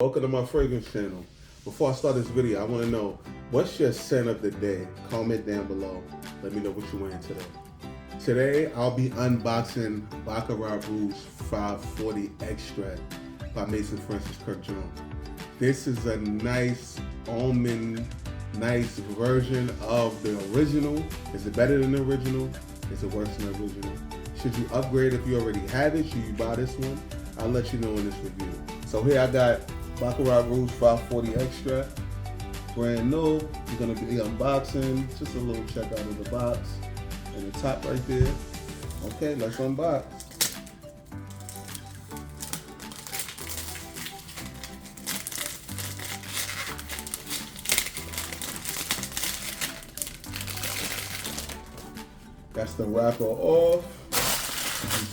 Welcome to my fragrance channel. Before I start this video, I want to know, what's your scent of the day? Comment down below. Let me know what you're wearing today. Today, I'll be unboxing Baccarat Rouge 540 Extrait by Mason Francis Kirk Jones. This is a nice almond, nice version of the original. Is it better than the original? Is it worse than the original? Should you upgrade if you already have it? Should you buy this one? I'll let you know in this review. So here I got Baccarat Rouge 540 Extrait, brand new. We're gonna be unboxing, just a little check out of the box and the top right there. Okay, let's unbox. That's the wrapper off.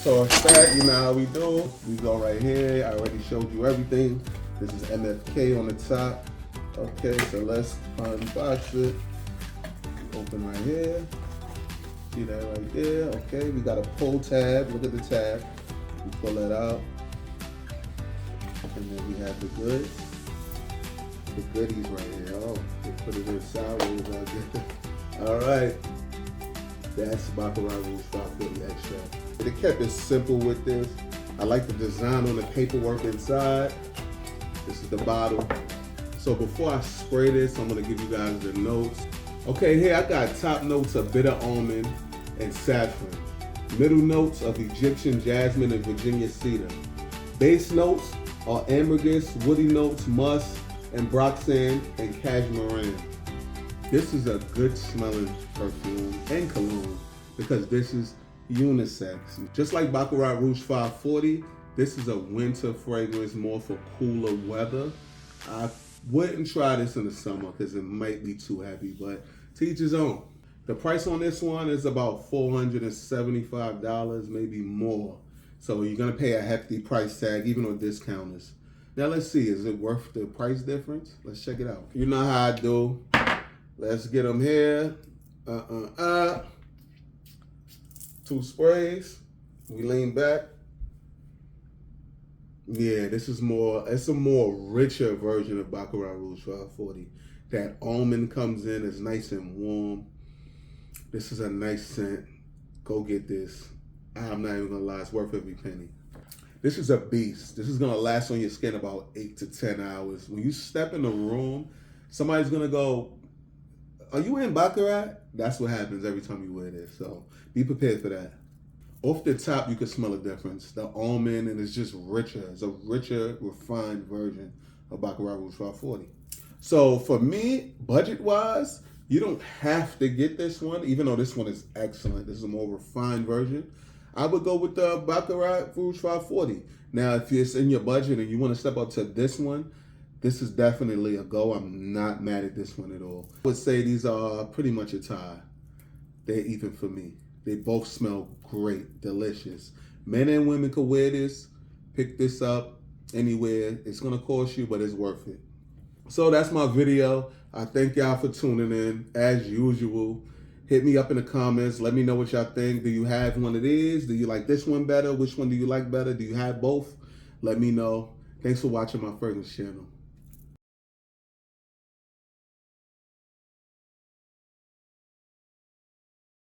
So start, you know how we do. We go right here. I already showed you everything. This is MFK on the top. Okay, so let's unbox it. Open right here. See that right there? Okay, we got a pull tab. Look at the tab. We pull it out. And then we have the goods. The goodies right here. Oh, they put it in sideways right there. All right. That's Baccarat Rouge 540 Extrait. They kept it simple with this. I like the design on the paperwork inside. This is the bottle. So before I spray this, I'm gonna give you guys the notes. Okay, here I got top notes of bitter almond and saffron. Middle notes of Egyptian jasmine and Virginia cedar. Base notes are ambergris, woody notes, musk, and broxan and cashmere. This is a good smelling perfume and cologne because this is unisex. Just like Baccarat Rouge 540, this is a winter fragrance more for cooler weather. I wouldn't try this in the summer because it might be too heavy, but to each his own. The price on this one is about $475, maybe more. So you're gonna pay a hefty price tag, even on discounters. Now let's see, is it worth the price difference? Let's check it out. You know how I do. Let's get them here. Two sprays. We lean back. Yeah, this is more, it's a more richer version of Baccarat Rouge 540. That almond comes in, it's nice and warm. This is a nice scent. Go get this. I'm not even gonna lie, it's worth every penny. This is a beast. This is gonna last on your skin about 8 to 10 hours. When you step in the room, somebody's gonna go, are you in Baccarat? That's what happens every time you wear this. So be prepared for that. Off the top, you can smell a difference. The almond, and it's just richer. It's a richer, refined version of Baccarat Rouge 540. So for me, budget-wise, you don't have to get this one, even though this one is excellent. This is a more refined version. I would go with the Baccarat Rouge 540. Now, if it's in your budget and you want to step up to this one, this is definitely a go. I'm not mad at this one at all. I would say these are pretty much a tie. They're even for me. They both smell great, delicious. Men and women could wear this. Pick this up anywhere. It's gonna cost you, but it's worth it. So that's my video. I thank y'all for tuning in. As usual, hit me up in the comments. Let me know what y'all think. Do you have one of these? Do you like this one better? Which one do you like better? Do you have both? Let me know. Thanks for watching my fragrance channel.